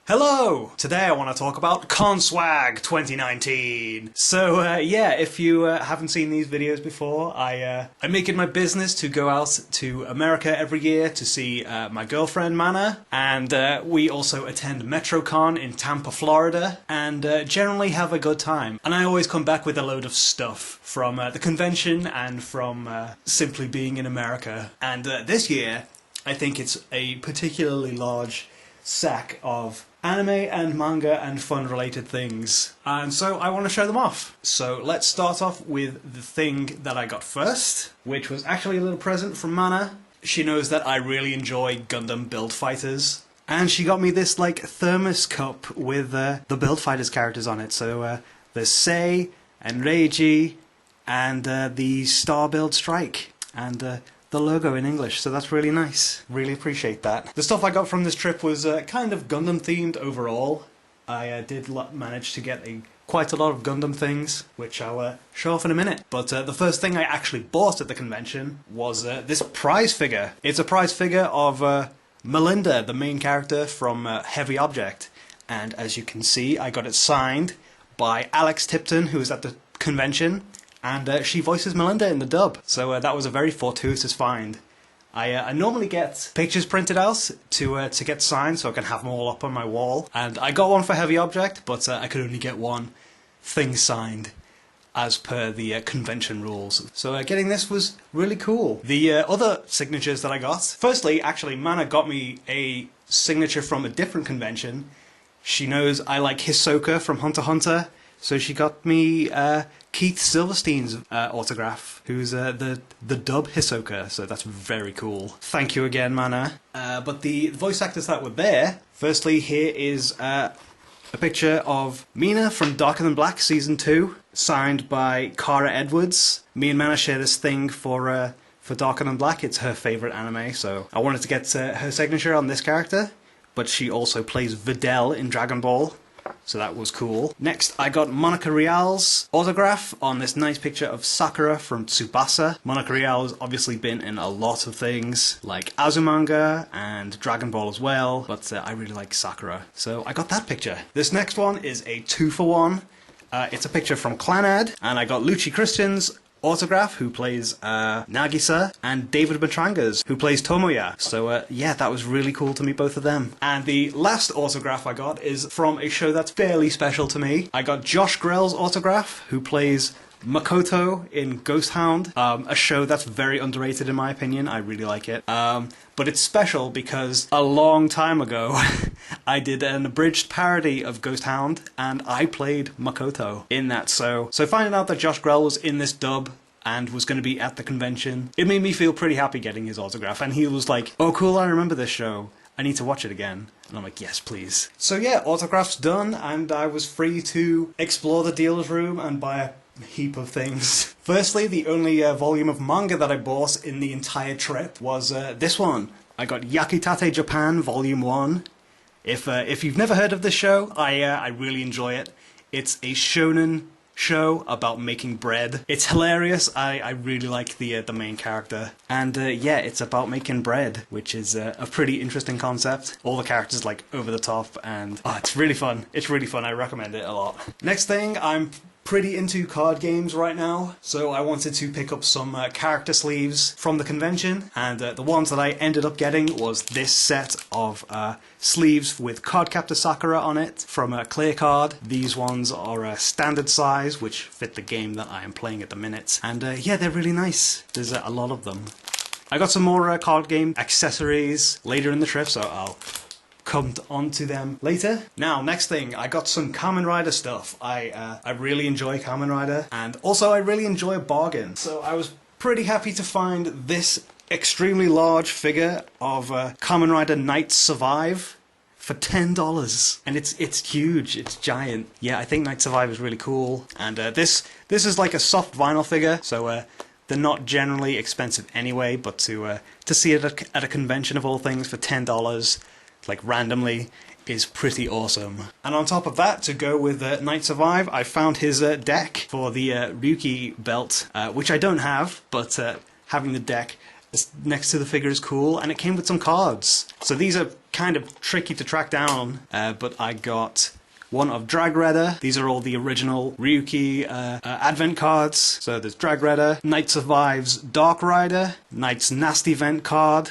Hello! Today I want to talk about Conswag 2019. So yeah, if you haven't seen these videos before, I make it my business to go out to America every year to see my girlfriend Mana, and we also attend Metrocon in Tampa, Florida, and generally have a good time. And I always come back with a load of stuff from the convention and from simply being in America. And this year, I think it's a particularly large sack of anime and manga and fun related things, and so I want to show them off. So let's start off with the thing that I got first, which was actually a little present from Mana. She knows that I really enjoy Gundam Build Fighters, and she got me this like thermos cup with the Build Fighters characters on it. So there's Sei and Reiji and the Star Build Strike and the logo in English, so that's really nice. Really appreciate that. The stuff I got from this trip was kind of Gundam themed overall. I did manage to get quite a lot of Gundam things, which I'll show off in a minute. But the first thing I actually bought at the convention was this prize figure. It's a prize figure of Melinda, the main character from Heavy Object. And as you can see, I got it signed by Alex Tipton, who was at the convention. And she voices Melinda in the dub, so that was a very fortuitous find. I normally get pictures printed out to get signed, so I can have them all up on my wall. And I got one for Heavy Object, but I could only get one thing signed as per the convention rules. So getting this was really cool. The other signatures that I got, firstly, actually, Mana got me a signature from a different convention. She knows I like Hisoka from Hunter x Hunter, so she got me Keith Silverstein's autograph, who's the dub Hisoka, so that's very cool. Thank you again, Mana. But the voice actors that were there, firstly, here is a picture of Mina from Darker Than Black Season 2, signed by Cara Edwards. Me and Mana share this thing for Darker Than Black. It's her favourite anime, so I wanted to get her signature on this character, but she also plays Videl in Dragon Ball. So that was cool. Next, I got Monica Rial's autograph on this nice picture of Sakura from Tsubasa. Monica Rial has obviously been in a lot of things, like Azumanga and Dragon Ball as well, but I really like Sakura. So I got that picture. This next one is a 2-for-1. It's a picture from Clanad, and I got Lucci Christian's autograph, who plays Nagisa, and David Matrangas, who plays Tomoya. So yeah, that was really cool to meet both of them. And the last autograph I got is from a show that's fairly special to me. I got Josh Grell's autograph, who plays Makoto in Ghost Hound, a show that's very underrated in my opinion. I really like it. But it's special because a long time ago I did an abridged parody of Ghost Hound and I played Makoto in that. So finding out that Josh Grell was in this dub and was going to be at the convention, it made me feel pretty happy getting his autograph. And he was like, "Oh cool, I remember this show. I need to watch it again." And I'm like, "Yes, please." So yeah, autographs done, and I was free to explore the dealer's room and buy a heap of things. Firstly, the only volume of manga that I bought in the entire trip was this one. I got Yakitate Japan Volume 1. If you've never heard of this show, I really enjoy it. It's a shonen show about making bread. It's hilarious. I really like the main character. And yeah, it's about making bread, which is a pretty interesting concept. All the characters like over the top, and it's really fun. It's really fun. I recommend it a lot. Next thing, I'm pretty into card games right now, so I wanted to pick up some character sleeves from the convention, and the ones that I ended up getting was this set of sleeves with Cardcaptor Sakura on it from Clear Card. These ones are standard size, which fit the game that I am playing at the minute, and yeah, they're really nice. There's a lot of them. I got some more card game accessories later in the trip, so I'll come on to them later. Now, next thing, I got some Kamen Rider stuff. I really enjoy Kamen Rider, and also I really enjoy a bargain. So I was pretty happy to find this extremely large figure of Kamen Rider Knights Survive for $10, and it's huge. It's giant. Yeah, I think Knights Survive is really cool, and this is like a soft vinyl figure, so they're not generally expensive anyway. But to see it at a convention of all things for $10. Like randomly, is pretty awesome. And on top of that, to go with Knight Survive, I found his deck for the Ryuki belt, which I don't have, but having the deck next to the figure is cool, and it came with some cards. So these are kind of tricky to track down, but I got one of Drag Redder. These are all the original Ryuki Advent cards. So there's Drag Redder, Night Survives Dark Rider, Night's Nasty Vent card,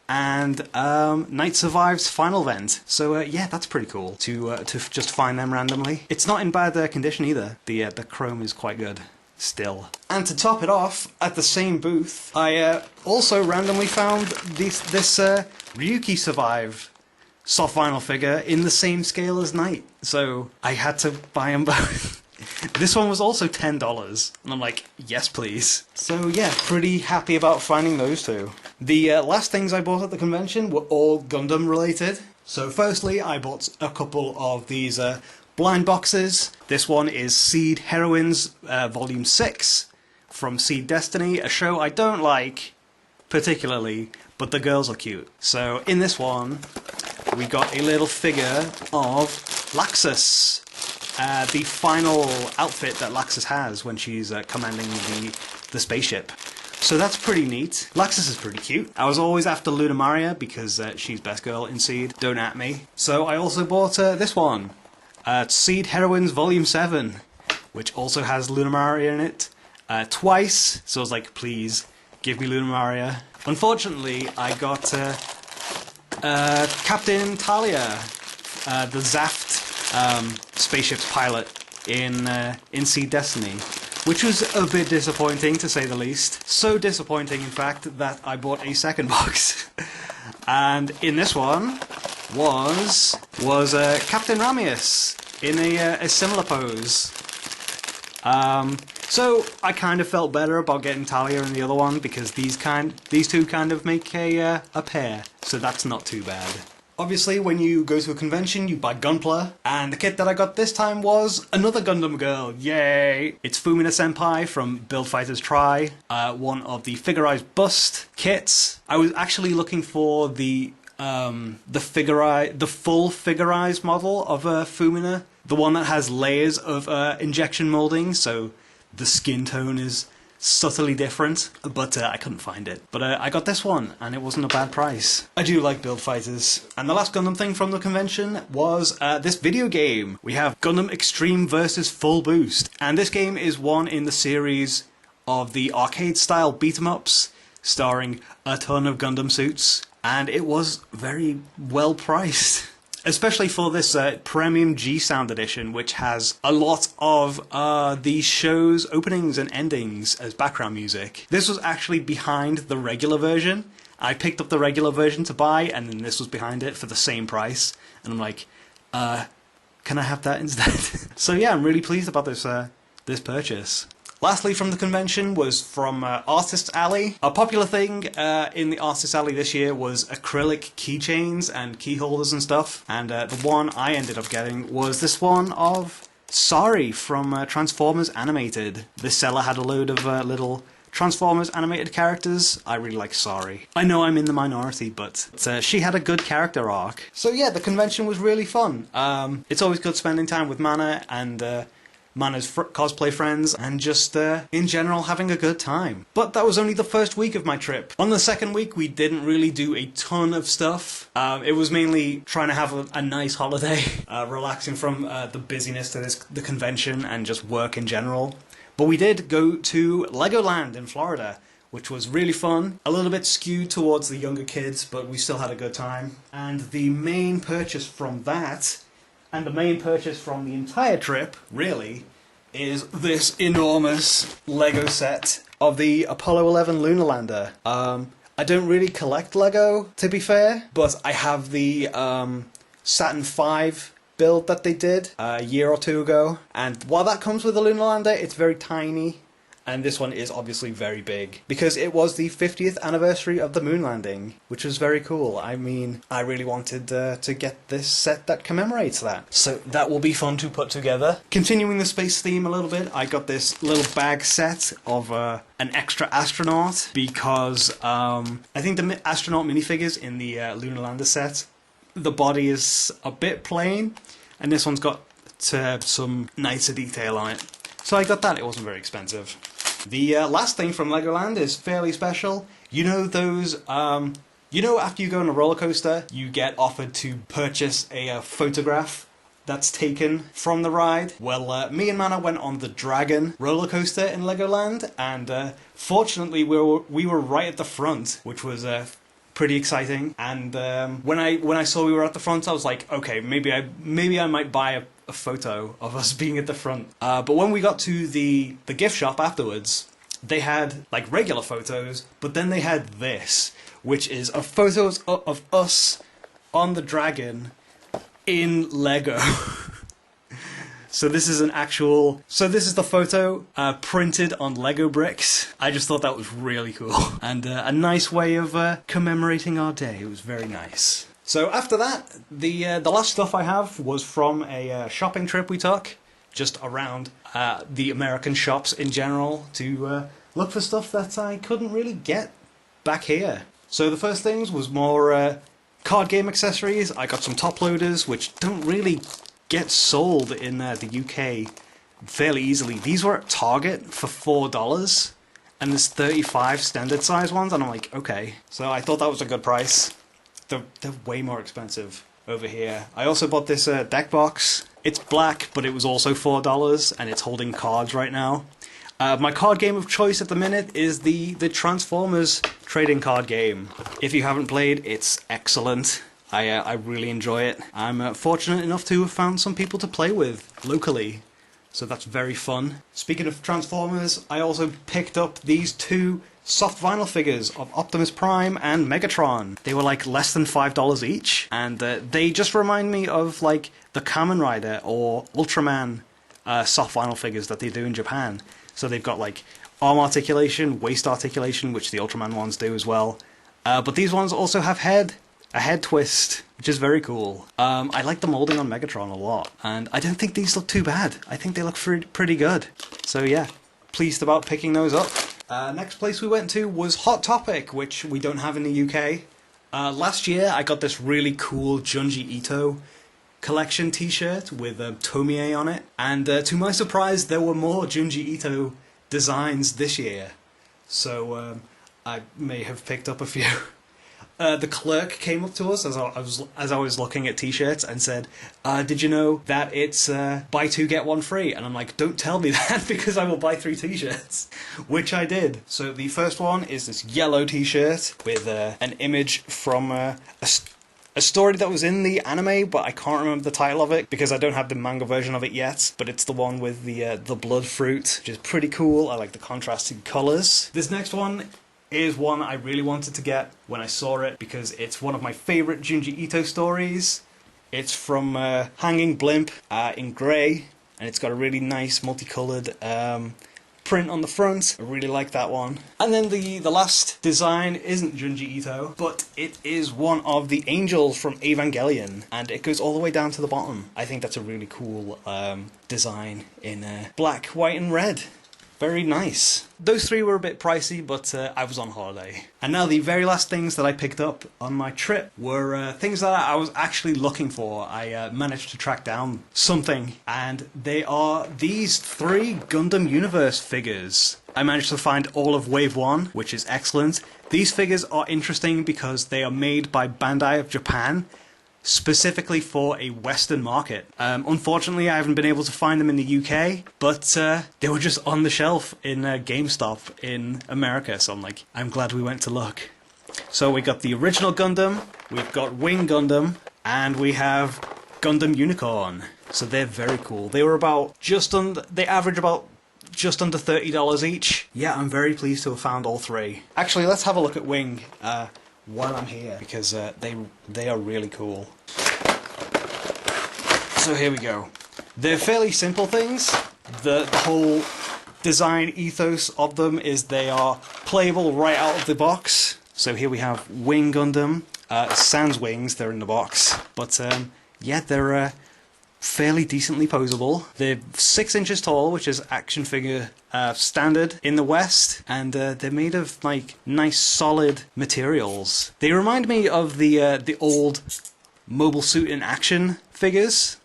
and Night Survives Final Vent. So yeah, that's pretty cool to just find them randomly. It's not in bad condition either. The chrome is quite good still. And to top it off, at the same booth, I also randomly found this Ryuki Survive soft vinyl figure in the same scale as Night. So I had to buy them both. This one was also $10, and I'm like, yes please. So yeah, pretty happy about finding those two. The last things I bought at the convention were all Gundam related. So firstly, I bought a couple of these blind boxes. This one is Seed Heroines Volume 6 from Seed Destiny, a show I don't like particularly, but the girls are cute. So in this one, we got a little figure of Laxus, the final outfit that Laxus has when she's commanding the spaceship. So that's pretty neat. Laxus is pretty cute. I was always after Luna Maria because she's best girl in Seed. Don't at me. So I also bought this one, Seed Heroines Volume 7, which also has Luna Maria in it twice. So I was like, please give me Luna Maria. Unfortunately, I got Captain Talia, the Zaft spaceship's pilot in Seed Destiny, which was a bit disappointing to say the least. So disappointing, in fact, that I bought a second box. And in this one was Captain Ramius in a similar pose. So I kind of felt better about getting Talia in the other one because these two kind of make a pair, so that's not too bad. Obviously, when you go to a convention, you buy Gunpla, and the kit that I got this time was another Gundam girl. Yay! It's Fumina Senpai from Build Fighters Try, one of the Figurized Bust kits. I was actually looking for the full Figurized model of Fumina, the one that has layers of injection molding, so the skin tone is subtly different, but I couldn't find it. But I got this one, and it wasn't a bad price. I do like Build Fighters. And the last Gundam thing from the convention was this video game. We have Gundam Extreme vs. Full Boost, and this game is one in the series of the arcade-style beat-em-ups, starring a ton of Gundam suits, and it was very well priced. Especially for this Premium G-Sound edition, which has a lot of the show's openings and endings as background music. This was actually behind the regular version. I picked up the regular version to buy, and then this was behind it for the same price. And I'm like, can I have that instead? So yeah, I'm really pleased about this purchase. Lastly from the convention was from Artist's Alley. A popular thing in the Artist's Alley this year was acrylic keychains and key holders and stuff. And the one I ended up getting was this one of Sari from Transformers Animated. This seller had a load of little Transformers animated characters. I really like Sari. I know I'm in the minority, but she had a good character arc. So yeah, the convention was really fun. It's always good spending time with Mana and Mana's cosplay friends, and just in general having a good time. But that was only the first week of my trip. On the second week, we didn't really do a ton of stuff. It was mainly trying to have a nice holiday, relaxing from the busyness of the convention and just work in general. But we did go to Legoland in Florida, which was really fun. A little bit skewed towards the younger kids, but we still had a good time. And the main purchase from that, and the main purchase from the entire trip, really, is this enormous Lego set of the Apollo 11 lunar lander. I don't really collect Lego, to be fair, but I have the Saturn V build that they did a year or two ago. And while that comes with the lunar lander, it's very tiny. And this one is obviously very big, because it was the 50th anniversary of the moon landing, which was very cool. I mean, I really wanted to get this set that commemorates that. So that will be fun to put together. Continuing the space theme a little bit, I got this little bag set of an extra astronaut, because I think the astronaut minifigures in the lunar lander set, the body is a bit plain, and this one's got some nicer detail on it. So I got that. It wasn't very expensive. The last thing from Legoland is fairly special. You know those, you know after you go on a roller coaster, you get offered to purchase a photograph that's taken from the ride? Well, me and Mana went on the Dragon roller coaster in Legoland, and fortunately we were right at the front, which was pretty exciting. And when I saw we were at the front, I was like, okay, maybe I might buy a photo of us being at the front. But when we got to the gift shop afterwards, they had like regular photos, but then they had this, which is a photos of us on the Dragon in Lego. So this is the photo printed on Lego bricks. I just thought that was really cool. And a nice way of commemorating our day. It was very nice. So after that, the last stuff I have was from a shopping trip we took, just around the American shops in general, to look for stuff that I couldn't really get back here. So the first things was more card game accessories. I got some top loaders, which don't really get sold in the UK fairly easily. These were at Target for $4, and there's 35 standard size ones, and I'm like, okay. So I thought that was a good price. They're way more expensive over here. I also bought this deck box. It's black, but it was also $4, and it's holding cards right now. My card game of choice at the minute is the Transformers trading card game. If you haven't played, it's excellent. I really enjoy it. I'm fortunate enough to have found some people to play with locally, so that's very fun. Speaking of Transformers, I also picked up these two soft vinyl figures of Optimus Prime and Megatron. They were like less than $5 each, and they just remind me of like the Kamen Rider or Ultraman soft vinyl figures that they do in Japan. So they've got like arm articulation, waist articulation, which the Ultraman ones do as well. But these ones also have a head twist, which is very cool. I like the molding on Megatron a lot, and I don't think these look too bad. I think they look pretty good. So yeah, pleased about picking those up. Next place we went to was Hot Topic, which we don't have in the UK. Last year I got this really cool Junji Ito collection t-shirt with Tomie on it, and to my surprise there were more Junji Ito designs this year, so I may have picked up a few. The clerk came up to us as I was looking at t-shirts and said, did you know that it's buy two get one free? And I'm like, don't tell me that, because I will buy 3 t-shirts, which I did. So the first one is this yellow t-shirt with an image from a story that was in the anime, but I can't remember the title of it because I don't have the manga version of it yet. But it's the one with the blood fruit, which is pretty cool. I like the contrasted colours. This next one is one I really wanted to get when I saw it because it's one of my favourite Junji Ito stories. It's from Hanging Blimp in grey, and it's got a really nice multicoloured print on the front. I really like that one. And then the last design isn't Junji Ito, but it is one of the angels from Evangelion, and it goes all the way down to the bottom. I think that's a really cool design in black, white and red. Very nice. Those 3 were a bit pricey, but I was on holiday. And now the very last things that I picked up on my trip were things that I was actually looking for. I managed to track down something, and they are these 3 Gundam Universe figures. I managed to find all of Wave 1, which is excellent. These figures are interesting because they are made by Bandai of Japan, specifically for a Western market. Unfortunately, I haven't been able to find them in the UK, but they were just on the shelf in GameStop in America, so I'm glad we went to look. So we got the original Gundam, we've got Wing Gundam, and we have Gundam Unicorn. So they're very cool. They were they average about just under $30 each. Yeah, I'm very pleased to have found all 3. Actually, let's have a look at Wing while I'm here, because they are really cool. So here we go. They're fairly simple things. The whole design ethos of them is they are playable right out of the box. So here we have Wing Gundam. Sans wings, they're in the box. But yeah, they're fairly decently posable. They're 6 inches tall, which is action figure standard in the West, and they're made of like nice solid materials. They remind me of the old Mobile Suit in Action figures,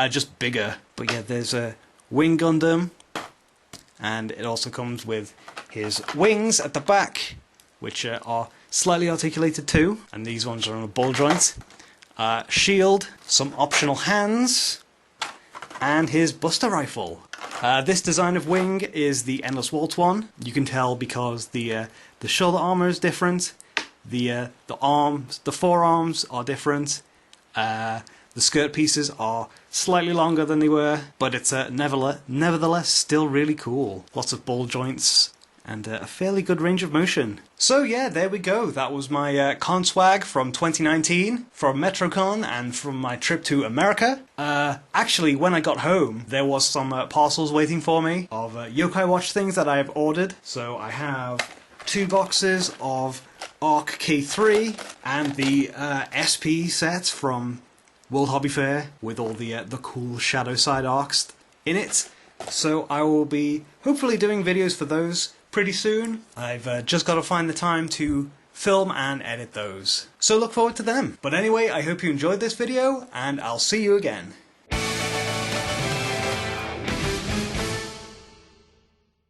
just bigger. But yeah, there's a Wing Gundam, and it also comes with his wings at the back, which are slightly articulated too, and these ones are on a ball joint. Shield, some optional hands, and his Buster Rifle. This design of wing is the Endless Waltz one. You can tell because the shoulder armor is different, the forearms are different, the skirt pieces are slightly longer than they were, but it's nevertheless still really cool. Lots of ball joints and a fairly good range of motion. So yeah, there we go. That was my con swag from 2019, from Metrocon and from my trip to America. Actually, when I got home, there was some parcels waiting for me of Yokai Watch things that I have ordered. So I have 2 boxes of Arc K3 and the SP set from World Hobby Fair with all the cool shadow side arcs in it. So I will be hopefully doing videos for those pretty soon. I've just got to find the time to film and edit those. So look forward to them. But anyway, I hope you enjoyed this video, and I'll see you again.